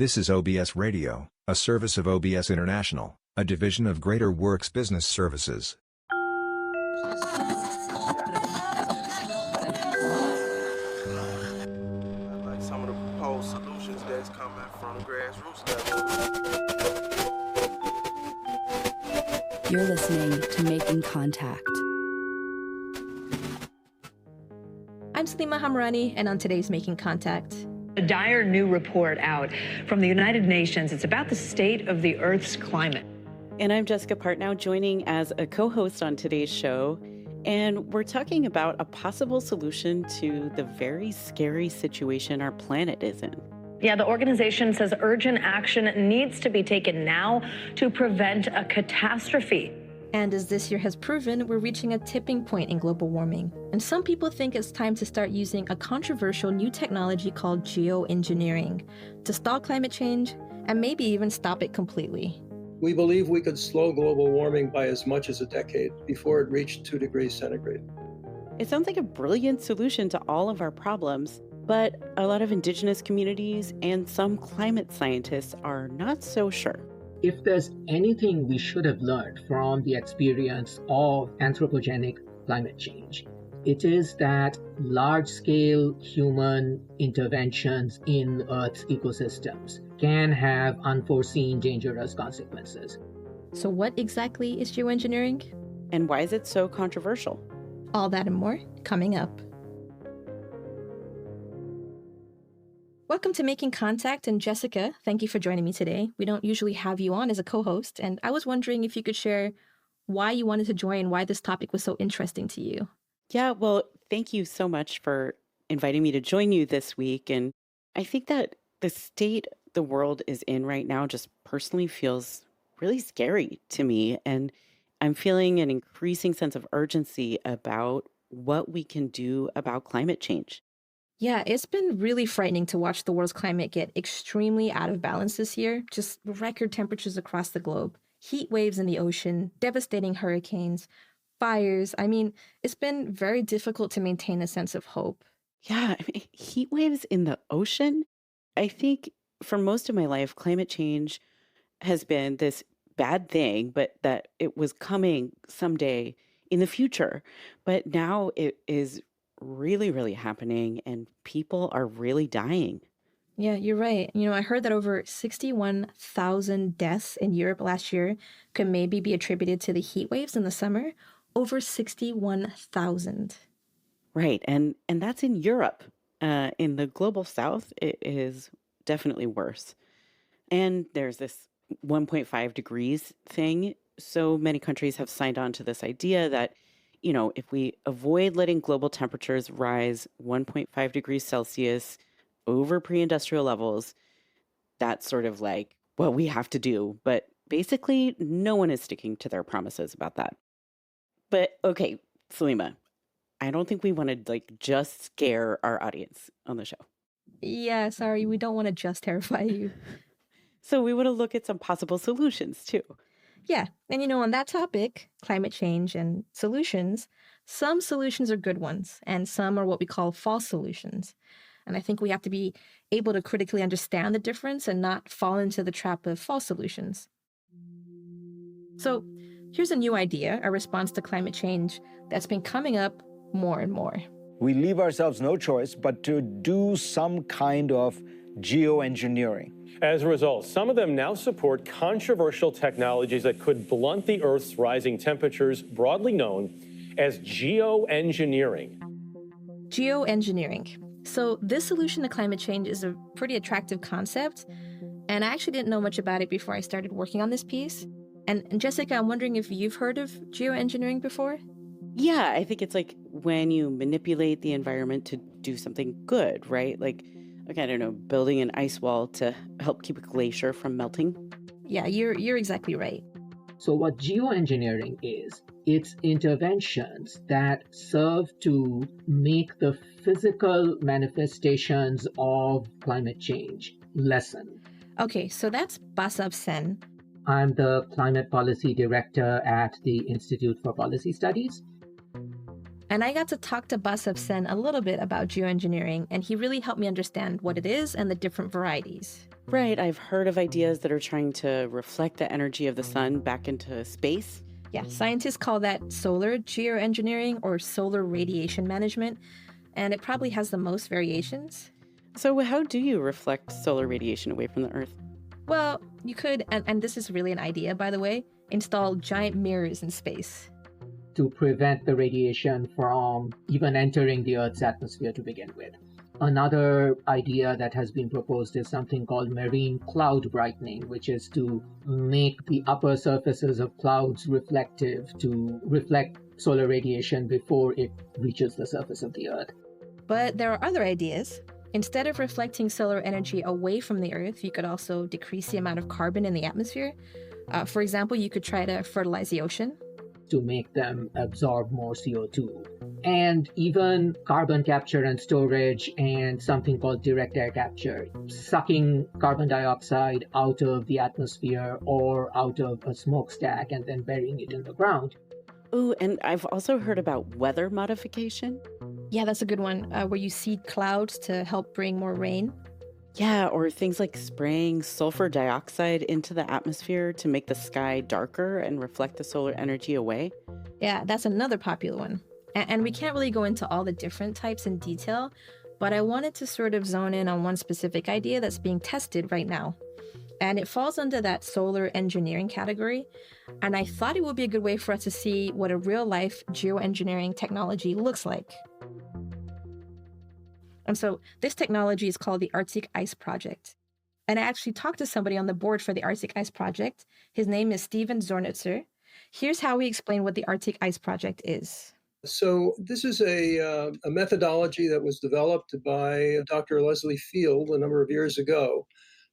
This is OBS Radio, a service of OBS International, a division of Greater Works Business Services. Like some of the proposed solutions that's coming from the grassroots level. You're listening to Making Contact. I'm Salima Hamrani, and on today's Making Contact. A dire new report out from the United Nations. It's about the state of the Earth's climate. And I'm Jessica Partnow, joining as a co-host on today's show. And we're talking about a possible solution to the very scary situation our planet is in. Yeah, the organization says urgent action needs to be taken now to prevent a catastrophe. And as this year has proven, we're reaching a tipping point in global warming. And some people think it's time to start using a controversial new technology called geoengineering to stall climate change and maybe even stop it completely. We believe we could slow global warming by as much as a decade before it reached 2 degrees centigrade. It sounds like a brilliant solution to all of our problems, but a lot of indigenous communities and some climate scientists are not so sure. If there's anything we should have learned from the experience of anthropogenic climate change, it is that large-scale human interventions in Earth's ecosystems can have unforeseen dangerous consequences. So what exactly is geoengineering? And why is it so controversial? All that and more coming up. Welcome to Making Contact, and Jessica, thank you for joining me today. We don't usually have you on as a co-host, and I was wondering if you could share why you wanted to join, why this topic was so interesting to you. Yeah, well, thank you so much for inviting me to join you this week. And I think that the state the world is in right now just personally feels really scary to me. And I'm feeling an increasing sense of urgency about what we can do about climate change. Yeah, it's been really frightening to watch the world's climate get extremely out of balance this year. Just record temperatures across the globe, heat waves in the ocean, devastating hurricanes, fires. I mean, it's been very difficult to maintain a sense of hope. Yeah, heat waves in the ocean. I think for most of my life, climate change has been this bad thing, but that it was coming someday in the future. But now it is really happening, and people are really dying. Yeah, you're right. I heard that over 61,000 deaths in Europe last year could maybe be attributed to the heat waves in the summer. Over 61,000. Right, and that's in Europe. In the global south, it is definitely worse. And there's this 1.5 degrees thing. So many countries have signed on to this idea that if we avoid letting global temperatures rise 1.5 degrees Celsius over pre-industrial levels, that's sort of like what we have to do. But basically, no one is sticking to their promises about that. But okay, Salima, I don't think we want to just scare our audience on the show. Yeah, sorry, we don't want to just terrify you. So we want to look at some possible solutions too. Yeah. And on that topic, climate change and solutions, some solutions are good ones and some are what we call false solutions. And I think we have to be able to critically understand the difference and not fall into the trap of false solutions. So here's a new idea, a response to climate change that's been coming up more and more. We leave ourselves no choice but to do some kind of geoengineering. As a result, some of them now support controversial technologies that could blunt the Earth's rising temperatures, broadly known as geoengineering. Geoengineering. So this solution to climate change is a pretty attractive concept, and I actually didn't know much about it before I started working on this piece. And Jessica, I'm wondering if you've heard of geoengineering before? Yeah, I think it's like when you manipulate the environment to do something good, right? Like, I don't know, building an ice wall to help keep a glacier from melting. Yeah, you're exactly right. So what geoengineering is, it's interventions that serve to make the physical manifestations of climate change lessen. Okay, so that's Basav Sen. I'm the Climate Policy Director at the Institute for Policy Studies. And I got to talk to Basab Sen a little bit about geoengineering, and he really helped me understand what it is and the different varieties. Right, I've heard of ideas that are trying to reflect the energy of the sun back into space. Yeah, scientists call that solar geoengineering or solar radiation management, and it probably has the most variations. So how do you reflect solar radiation away from the Earth? Well, you could, and this is really an idea, by the way, install giant mirrors in space. To prevent the radiation from even entering the Earth's atmosphere to begin with. Another idea that has been proposed is something called marine cloud brightening, which is to make the upper surfaces of clouds reflective to reflect solar radiation before it reaches the surface of the Earth. But there are other ideas. Instead of reflecting solar energy away from the Earth, you could also decrease the amount of carbon in the atmosphere. For example, you could try to fertilize the ocean to make them absorb more CO2. And even carbon capture and storage and something called direct air capture, sucking carbon dioxide out of the atmosphere or out of a smokestack and then burying it in the ground. Oh, and I've also heard about weather modification. Yeah, that's a good one, where you seed clouds to help bring more rain. Yeah, or things like spraying sulfur dioxide into the atmosphere to make the sky darker and reflect the solar energy away. Yeah, that's another popular one. And we can't really go into all the different types in detail, but I wanted to sort of zone in on one specific idea that's being tested right now. And it falls under that solar engineering category. And I thought it would be a good way for us to see what a real-life geoengineering technology looks like. And so this technology is called the Arctic Ice Project. And I actually talked to somebody on the board for the Arctic Ice Project. His name is Steven Zornitzer. Here's how he explained what the Arctic Ice Project is. So this is a methodology that was developed by Dr. Leslie Field a number of years ago.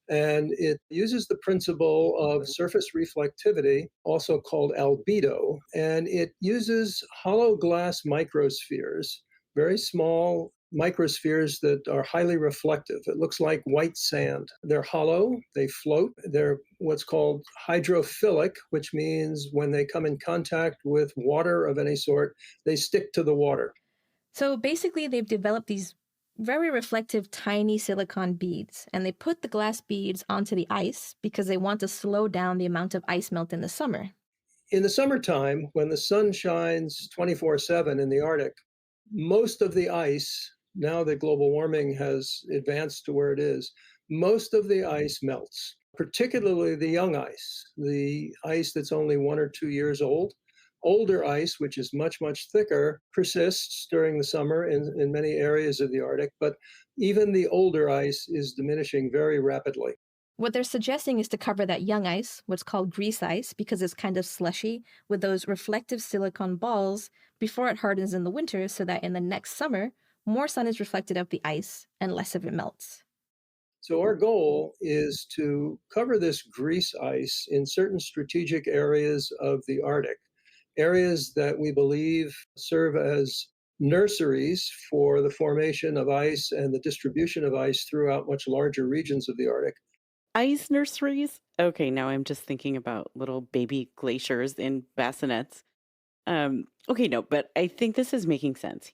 And it uses the principle of surface reflectivity, also called albedo. And it uses hollow glass microspheres, very small microspheres that are highly reflective. It looks like white sand. They're hollow, they float, they're what's called hydrophilic, which means when they come in contact with water of any sort, they stick to the water. So basically, they've developed these very reflective tiny silicon beads, and they put the glass beads onto the ice because they want to slow down the amount of ice melt in the summer. In the summertime, when the sun shines 24/7 in the Arctic, most of the ice, now that global warming has advanced to where it is, most of the ice melts, particularly the young ice, the ice that's only 1 or 2 years old. Older ice, which is much, much thicker, persists during the summer in many areas of the Arctic, but even the older ice is diminishing very rapidly. What they're suggesting is to cover that young ice, what's called grease ice, because it's kind of slushy, with those reflective silicon balls before it hardens in the winter so that in the next summer, more sun is reflected off the ice and less of it melts. So our goal is to cover this grease ice in certain strategic areas of the Arctic, areas that we believe serve as nurseries for the formation of ice and the distribution of ice throughout much larger regions of the Arctic. Ice nurseries? Okay, now I'm just thinking about little baby glaciers in bassinets. Okay, no, but I think this is making sense.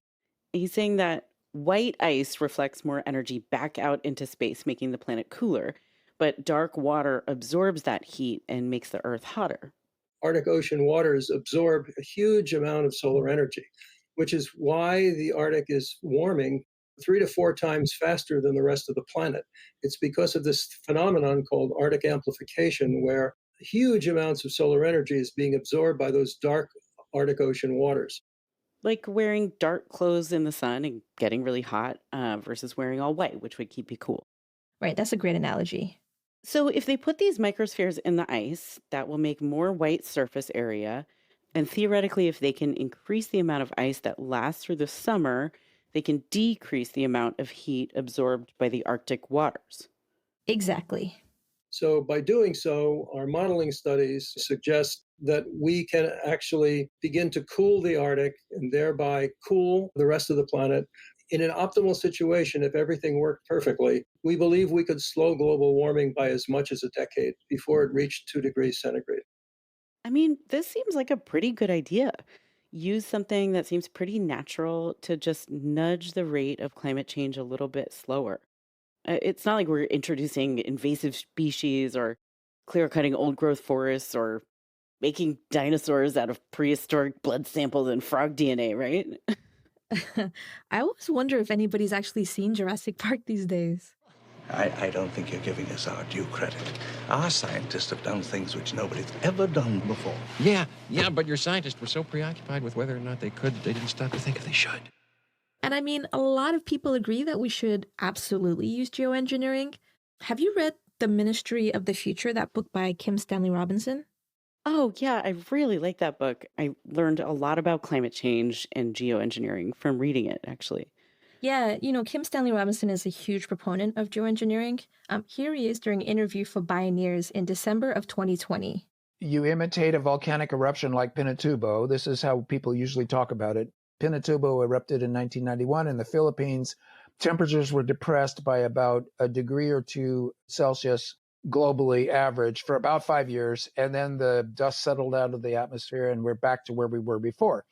He's saying that white ice reflects more energy back out into space, making the planet cooler, but dark water absorbs that heat and makes the Earth hotter. Arctic Ocean waters absorb a huge amount of solar energy, which is why the Arctic is warming 3 to 4 times faster than the rest of the planet. It's because of this phenomenon called Arctic amplification, where huge amounts of solar energy is being absorbed by those dark Arctic Ocean waters. Like wearing dark clothes in the sun and getting really hot versus wearing all white, which would keep you cool. Right, that's a great analogy. So if they put these microspheres in the ice, that will make more white surface area. And theoretically, if they can increase the amount of ice that lasts through the summer, they can decrease the amount of heat absorbed by the Arctic waters. Exactly. So by doing so, our modeling studies suggest that we can actually begin to cool the Arctic and thereby cool the rest of the planet. In an optimal situation, if everything worked perfectly, we believe we could slow global warming by as much as a decade before it reached 2 degrees centigrade. I mean, this seems like a pretty good idea. use something that seems pretty natural to just nudge the rate of climate change a little bit slower. It's not like we're introducing invasive species or clear cutting old growth forests or making dinosaurs out of prehistoric blood samples and frog DNA, right? I always wonder if anybody's actually seen Jurassic Park these days. I don't think you're giving us our due credit. Our scientists have done things which nobody's ever done before. Yeah, but your scientists were so preoccupied with whether or not they could that they didn't stop to think if they should. And I mean, a lot of people agree that we should absolutely use geoengineering. Have you read The Ministry of the Future, that book by Kim Stanley Robinson? Oh, yeah, I really like that book. I learned a lot about climate change and geoengineering from reading it, actually. Yeah, Kim Stanley Robinson is a huge proponent of geoengineering. Here he is during an interview for Bioneers in December of 2020. You imitate a volcanic eruption like Pinatubo. This is how people usually talk about it. Pinatubo erupted in 1991 in the Philippines. Temperatures were depressed by about a degree or 2 Celsius globally average for about 5 years. And then the dust settled out of the atmosphere and we're back to where we were before.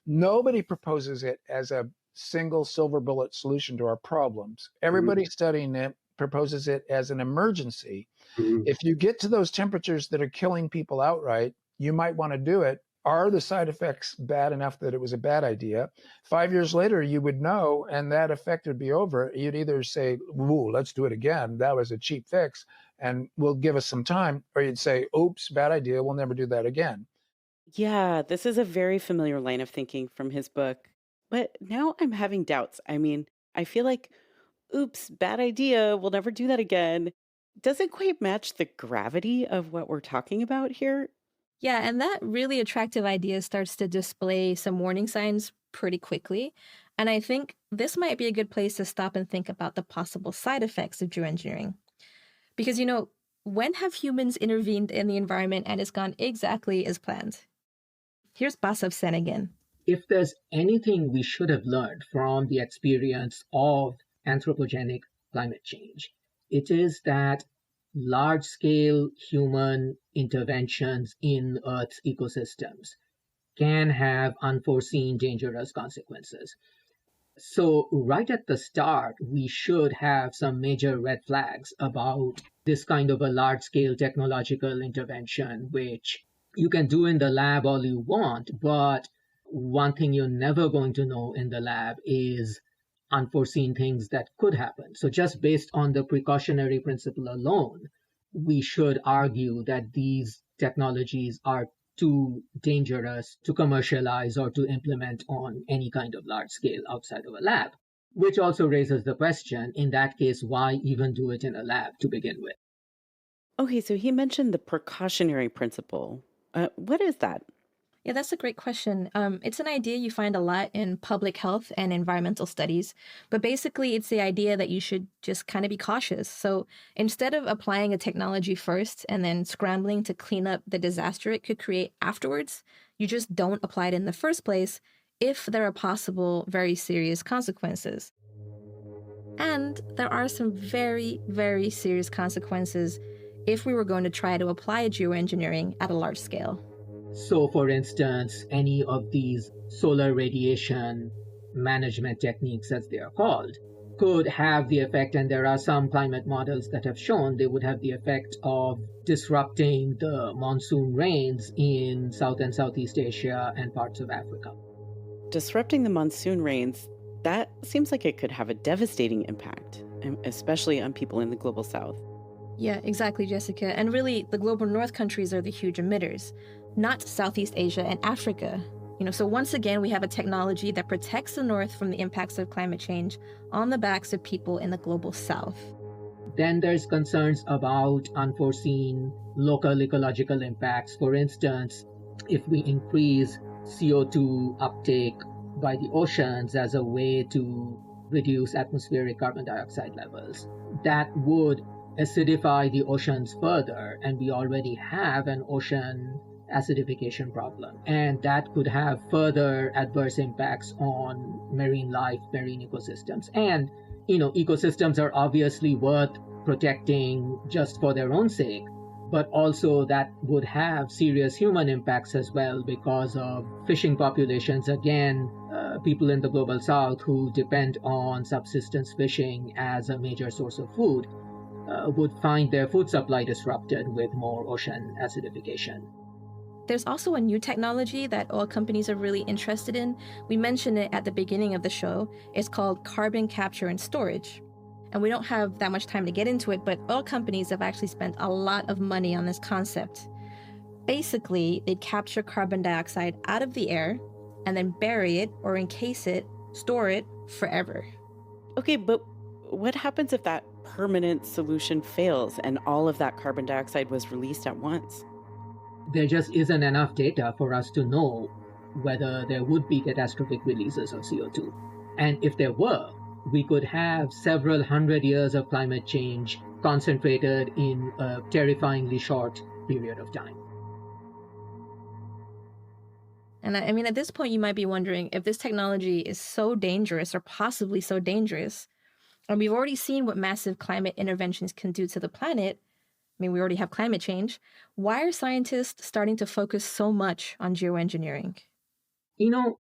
Nobody proposes it as a single silver bullet solution to our problems. Everybody studying it proposes it as an emergency. If you get to those temperatures that are killing people outright, you might want to do it. Are the side effects bad enough that it was a bad idea? 5 years later, you would know, and that effect would be over. You'd either say, ooh, let's do it again. That was a cheap fix, and will give us some time. Or you'd say, oops, bad idea. We'll never do that again. Yeah, this is a very familiar line of thinking from his book. But now I'm having doubts. I mean, I feel like, oops, bad idea. We'll never do that again. Doesn't quite match the gravity of what we're talking about here. Yeah, and that really attractive idea starts to display some warning signs pretty quickly. And I think this might be a good place to stop and think about the possible side effects of geoengineering. Because, when have humans intervened in the environment and it's gone exactly as planned? Here's Basav Sen again. If there's anything we should have learned from the experience of anthropogenic climate change, it is that large-scale human interventions in Earth's ecosystems can have unforeseen dangerous consequences. So right at the start, we should have some major red flags about this kind of a large-scale technological intervention, which you can do in the lab all you want, but one thing you're never going to know in the lab is unforeseen things that could happen. So just based on the precautionary principle alone, we should argue that these technologies are too dangerous to commercialize or to implement on any kind of large scale outside of a lab, which also raises the question, in that case, why even do it in a lab to begin with? Okay, so he mentioned the precautionary principle. What is that? Yeah, that's a great question. It's an idea you find a lot in public health and environmental studies, but basically it's the idea that you should just kind of be cautious. So instead of applying a technology first and then scrambling to clean up the disaster it could create afterwards, you just don't apply it in the first place if there are possible very serious consequences. And there are some very, very serious consequences if we were going to try to apply geoengineering at a large scale. So, for instance, any of these solar radiation management techniques, as they are called, could have the effect, and there are some climate models that have shown they would have the effect of disrupting the monsoon rains in South and Southeast Asia and parts of Africa. Disrupting the monsoon rains, that seems like it could have a devastating impact, especially on people in the global south. Yeah, exactly, Jessica. And really, the global north countries are the huge emitters, not Southeast Asia and Africa. So once again, we have a technology that protects the north from the impacts of climate change on the backs of people in the global south. Then there's concerns about unforeseen local ecological impacts. For instance, if we increase CO2 uptake by the oceans as a way to reduce atmospheric carbon dioxide levels, that would acidify the oceans further, and we already have an ocean acidification problem, and that could have further adverse impacts on marine life, marine ecosystems. And ecosystems are obviously worth protecting just for their own sake, but also that would have serious human impacts as well because of fishing populations. Again, people in the global south who depend on subsistence fishing as a major source of food would find their food supply disrupted with more ocean acidification. There's also a new technology that oil companies are really interested in. We mentioned it at the beginning of the show. It's called carbon capture and storage. And we don't have that much time to get into it, but oil companies have actually spent a lot of money on this concept. Basically, they capture carbon dioxide out of the air and then bury it or encase it, store it forever. Okay, but what happens if that permanent solution fails and all of that carbon dioxide was released at once? There just isn't enough data for us to know whether there would be catastrophic releases of CO2. And if there were, we could have several hundred years of climate change concentrated in a terrifyingly short period of time. And I mean, at this point, you might be wondering if this technology is so dangerous or possibly so dangerous, and we've already seen what massive climate interventions can do to the planet. I mean, we already have climate change. Why are scientists starting to focus so much on geoengineering? You know,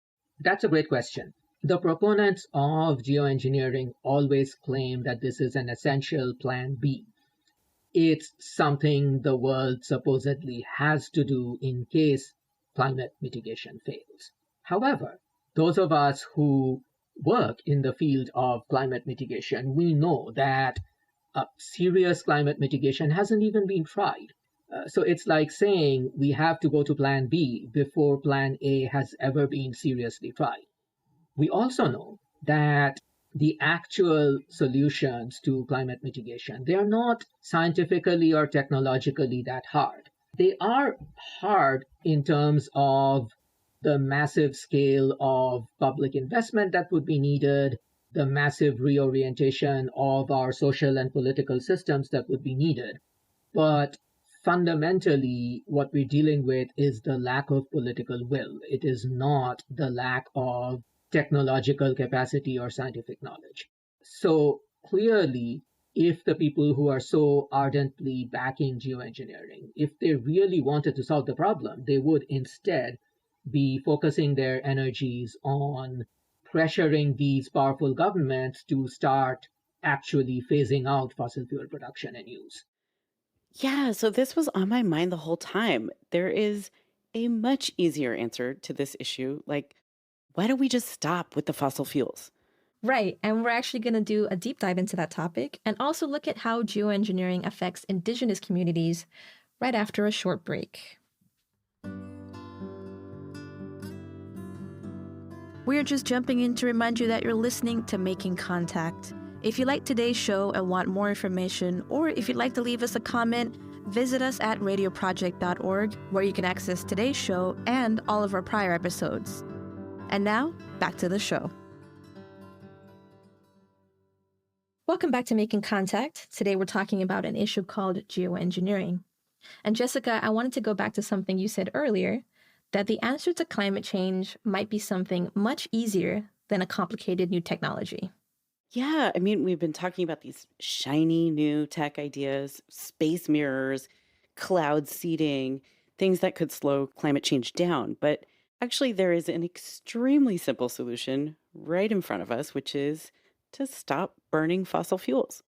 that's a great question. The proponents of geoengineering always claim that this is an essential plan B. It's something the world supposedly has to do in case climate mitigation fails. However, those of us who work in the field of climate mitigation, we know that serious climate mitigation hasn't even been tried. So it's like saying we have to go to plan B before plan A has ever been seriously tried. We also know that the actual solutions to climate mitigation, they are not scientifically or technologically that hard. They are hard in terms of the massive scale of public investment that would be needed, the massive reorientation of our social and political systems that would be needed. But fundamentally, what we're dealing with is the lack of political will. It is not the lack of technological capacity or scientific knowledge. So clearly, if the people who are so ardently backing geoengineering, if they really wanted to solve the problem, they would instead be focusing their energies on pressuring these powerful governments to start actually phasing out fossil fuel production and use. Yeah, so this was on my mind the whole time. There is a much easier answer to this issue, like, why don't we just stop with the fossil fuels? Right, and we're actually going to do a deep dive into that topic and also look at how geoengineering affects indigenous communities right after a short break. We're just jumping in to remind you that you're listening to Making Contact. If you like today's show and want more information, or if you'd like to leave us a comment, visit us at radioproject.org, where you can access today's show and all of our prior episodes. And now, back to the show. Welcome back to Making Contact. Today we're talking about an issue called geoengineering. And Jessica, I wanted to go back to something you said earlier, that the answer to climate change might be something much easier than a complicated new technology. Yeah, I mean, we've been talking about these shiny new tech ideas, space mirrors, cloud seeding, things that could slow climate change down. But actually, there is an extremely simple solution right in front of us, which is to stop burning fossil fuels.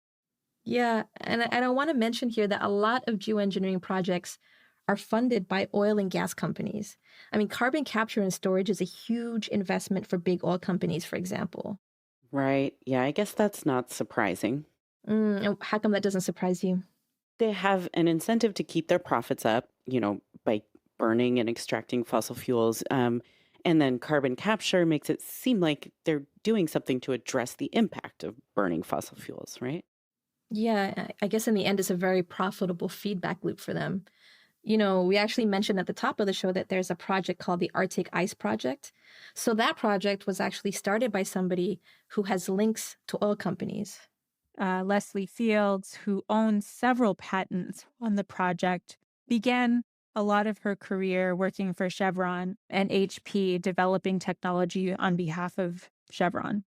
Yeah, and I want to mention here that a lot of geoengineering projects are funded by oil and gas companies. I mean, carbon capture and storage is a huge investment for big oil companies, for example. Right. Yeah, I guess that's not surprising. How come that doesn't surprise you? They have an incentive to keep their profits up, by burning and extracting fossil fuels. And then carbon capture makes it seem like they're doing something to address the impact of burning fossil fuels, right? Yeah, I guess in the end, it's a very profitable feedback loop for them. We actually mentioned at the top of the show that there's a project called the Arctic Ice Project. So that project was actually started by somebody who has links to oil companies. Leslie Fields, who owns several patents on the project, began a lot of her career working for Chevron and HP, developing technology on behalf of Chevron.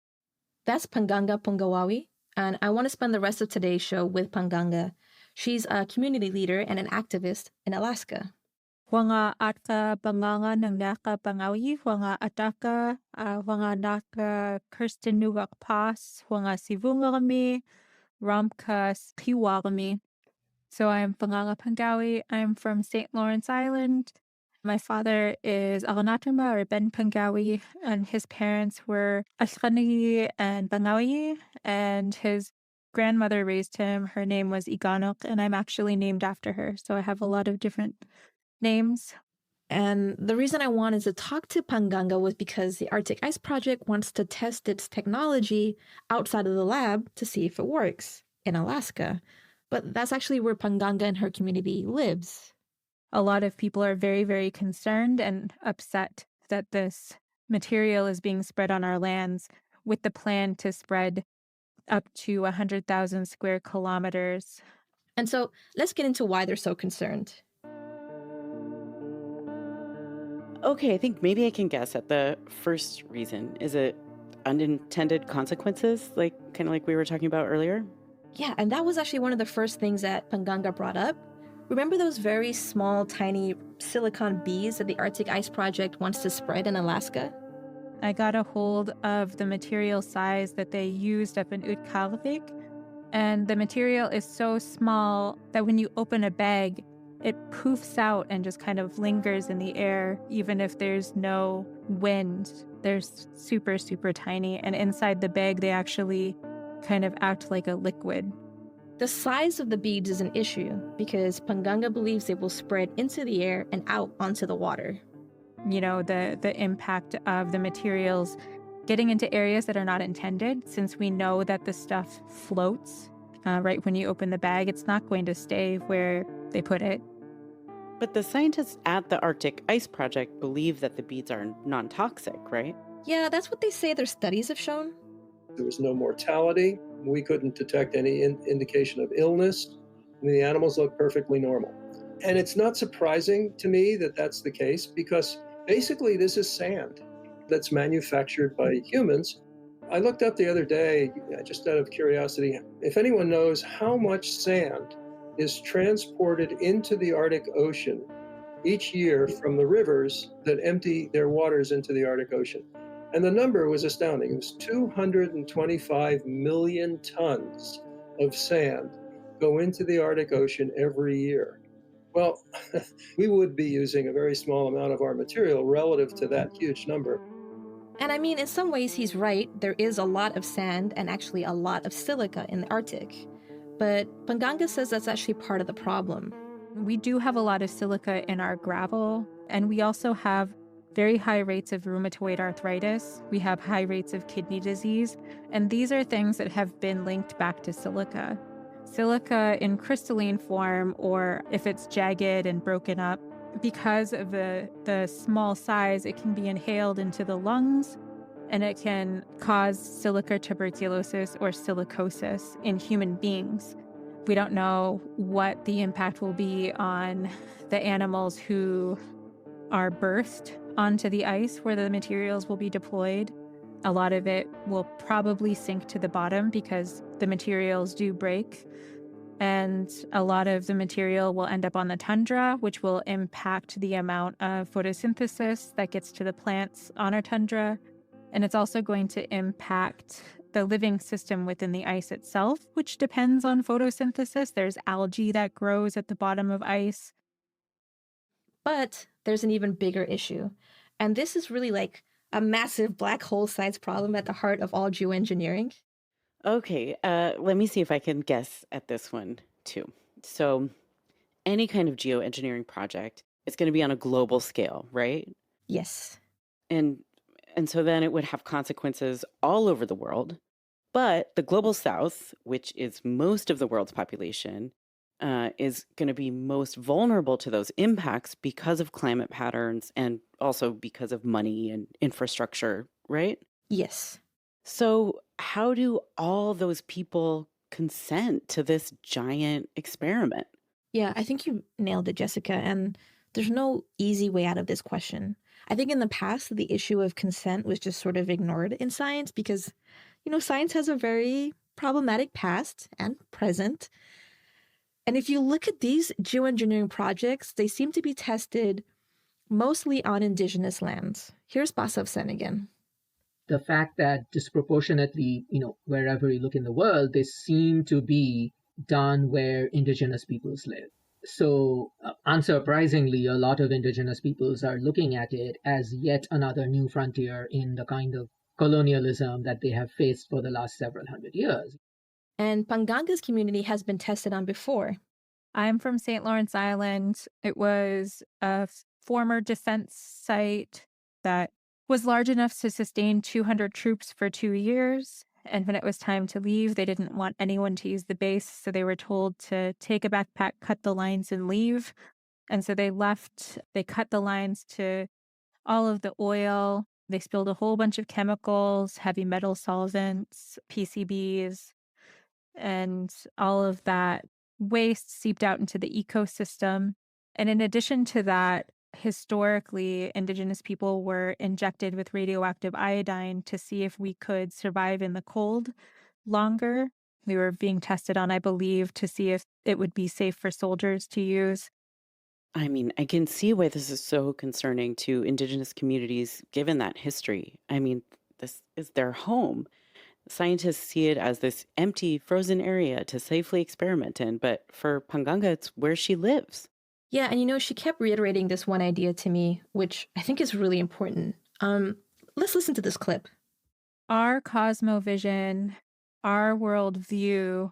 That's Panganga Pungawawi, and I want to spend the rest of today's show with Panganga. She's a community leader and an activist in Alaska. Wanga atka banganga ng naka bangawi, wanga ataka, wanga naka Kirsten Nuwak Pas, wanga sivunga kami, ramka piwa kami. So I'm Panganga Pangawi. I'm from St. Lawrence Island. My father is Aganatama or Ben Pangawi, and his parents were Ashkanigi and Bangawi, and his grandmother raised him. Her name was Iganok, and I'm actually named after her. So I have a lot of different names. And the reason I wanted to talk to Panganga was because the Arctic Ice Project wants to test its technology outside of the lab to see if it works in Alaska. But that's actually where Panganga and her community lives. A lot of people are very, very concerned and upset that this material is being spread on our lands with the plan to spread up to 100,000 square kilometers. And so let's get into why they're so concerned. Okay, I think maybe I can guess at the first reason. Is it unintended consequences, kind of like we were talking about earlier? Yeah, and that was actually one of the first things that Panganga brought up. Remember those very small, tiny silicon beads that the Arctic Ice Project wants to spread in Alaska? I got a hold of the material size that they used up in Utkalvik, and the material is so small that when you open a bag, it poofs out and just kind of lingers in the air, even if there's no wind. They're super, super tiny, and inside the bag, they actually kind of act like a liquid. The size of the beads is an issue because Panganga believes they will spread into the air and out onto the water. You know, the impact of the materials getting into areas that are not intended, since we know that the stuff floats right when you open the bag, it's not going to stay where they put it. But the scientists at the Arctic Ice Project believe that the beads are non-toxic, right? Yeah, that's what they say their studies have shown. There was no mortality. We couldn't detect any indication of illness. I mean, the animals look perfectly normal. And it's not surprising to me that that's the case because basically this is sand that's manufactured by humans. I looked up the other day, just out of curiosity, if anyone knows how much sand is transported into the Arctic Ocean each year from the rivers that empty their waters into the Arctic Ocean. And the number was astounding. It was 225 million tons of sand go into the Arctic Ocean every year. Well, we would be using a very small amount of our material relative to that huge number. And I mean, in some ways, he's right. There is a lot of sand and actually a lot of silica in the Arctic. But Panganga says that's actually part of the problem. We do have a lot of silica in our gravel, and we also have very high rates of rheumatoid arthritis. We have high rates of kidney disease, and these are things that have been linked back to silica. Silica in crystalline form, or if it's jagged and broken up, because of the small size, it can be inhaled into the lungs, and it can cause silica tuberculosis or silicosis in human beings. We don't know what the impact will be on the animals who are birthed onto the ice where the materials will be deployed. A lot of it will probably sink to the bottom because the materials do break. And a lot of the material will end up on the tundra, which will impact the amount of photosynthesis that gets to the plants on our tundra. And it's also going to impact the living system within the ice itself, which depends on photosynthesis. There's algae that grows at the bottom of ice. But there's an even bigger issue. And this is really like a massive black hole-sized problem at the heart of all geoengineering. Okay, let me see if I can guess at this one too. So any kind of geoengineering project, it's going to be on a global scale, right? Yes. And so then it would have consequences all over the world. But the global south, which is most of the world's population, is going to be most vulnerable to those impacts because of climate patterns and also because of money and infrastructure, right? Yes. So how do all those people consent to this giant experiment? Yeah, I think you nailed it, Jessica. And there's no easy way out of this question. I think in the past, the issue of consent was just sort of ignored in science because, science has a very problematic past and present. And if you look at these geoengineering projects, they seem to be tested mostly on indigenous lands. Here's Basav Sen again. The fact that disproportionately, wherever you look in the world, they seem to be done where indigenous peoples live. So unsurprisingly, a lot of indigenous peoples are looking at it as yet another new frontier in the kind of colonialism that they have faced for the last several hundred years. And Panganga's community has been tested on before. I'm from St. Lawrence Island. It was a former defense site that was large enough to sustain 200 troops for 2 years. And when it was time to leave, they didn't want anyone to use the base. So they were told to take a backpack, cut the lines, and leave. And so they left. They cut the lines to all of the oil. They spilled a whole bunch of chemicals, heavy metal solvents, PCBs, and all of that waste seeped out into the ecosystem. And in addition to that, historically, indigenous people were injected with radioactive iodine to see if we could survive in the cold longer. We were being tested on, I believe, to see if it would be safe for soldiers to use. I mean, I can see why this is so concerning to indigenous communities, given that history. I mean, this is their home. Scientists see it as this empty, frozen area to safely experiment in, but for Panganga, it's where she lives. Yeah, and she kept reiterating this one idea to me, which I think is really important. Let's listen to this clip. Our cosmovision, our worldview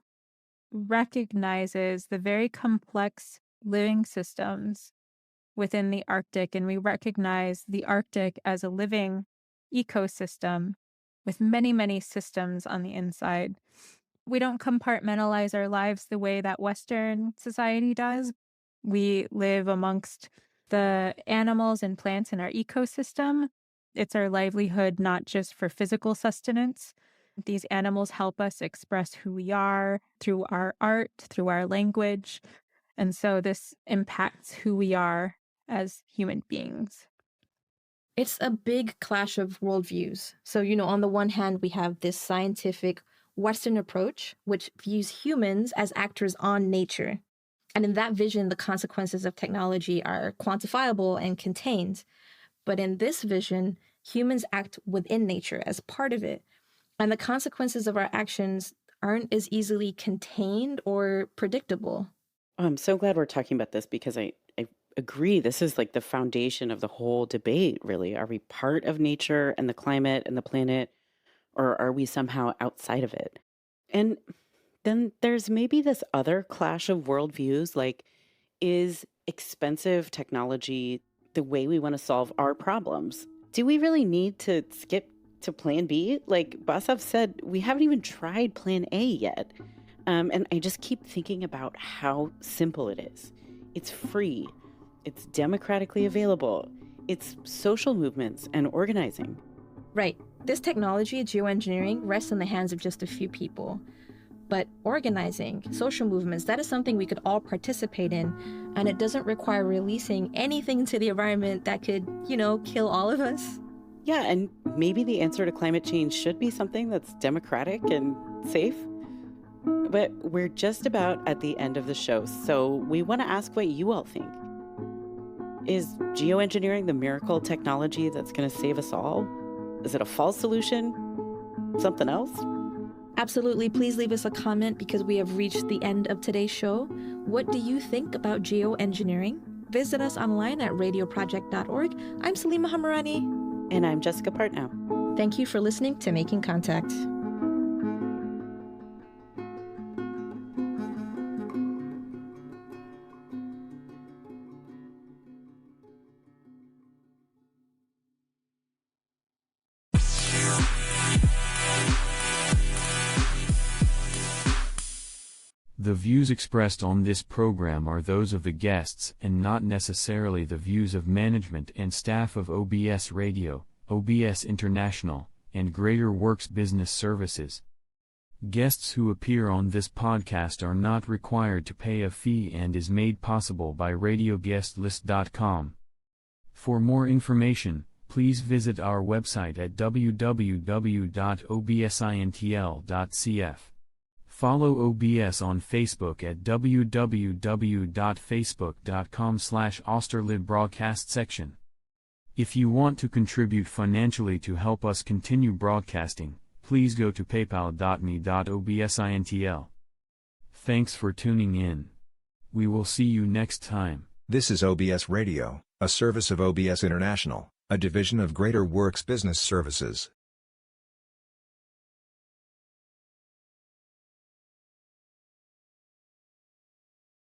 recognizes the very complex living systems within the Arctic, and we recognize the Arctic as a living ecosystem with many, many systems on the inside. We don't compartmentalize our lives the way that Western society does. We live amongst the animals and plants in our ecosystem. It's our livelihood, not just for physical sustenance. These animals help us express who we are through our art, through our language. And so this impacts who we are as human beings. It's a big clash of worldviews. So, on the one hand, we have this scientific Western approach, which views humans as actors on nature. And in that vision, the consequences of technology are quantifiable and contained. But in this vision, humans act within nature as part of it. And the consequences of our actions aren't as easily contained or predictable. Oh, I'm so glad we're talking about this because I agree. This is like the foundation of the whole debate, really. Are we part of nature and the climate and the planet, or are we somehow outside of it? And then there's maybe this other clash of worldviews, like, is expensive technology the way we want to solve our problems? Do we really need to skip to plan B? Like Basav said, we haven't even tried plan A yet. And I just keep thinking about how simple it is. It's free. It's democratically available. It's social movements and organizing. Right. This technology, geoengineering, rests in the hands of just a few people. But organizing, social movements, that is something we could all participate in. And it doesn't require releasing anything into the environment that could, kill all of us. Yeah, and maybe the answer to climate change should be something that's democratic and safe. But we're just about at the end of the show, so we want to ask what you all think. Is geoengineering the miracle technology that's going to save us all? Is it a false solution? Something else? Absolutely. Please leave us a comment because we have reached the end of today's show. What do you think about geoengineering? Visit us online at radioproject.org. I'm Salima Hamarani. And I'm Jessica Partnow. Thank you for listening to Making Contact. The views expressed on this program are those of the guests and not necessarily the views of management and staff of OBS Radio, OBS International, and Greater Works Business Services. Guests who appear on this podcast are not required to pay a fee and is made possible by radioguestlist.com. For more information, please visit our website at www.obsintl.cf. Follow OBS on Facebook at www.facebook.com/austerlibroadcast section. If you want to contribute financially to help us continue broadcasting, please go to paypal.me/obsintl. Thanks for tuning in. We will see you next time. This is OBS Radio, a service of OBS International, a division of Greater Works Business Services.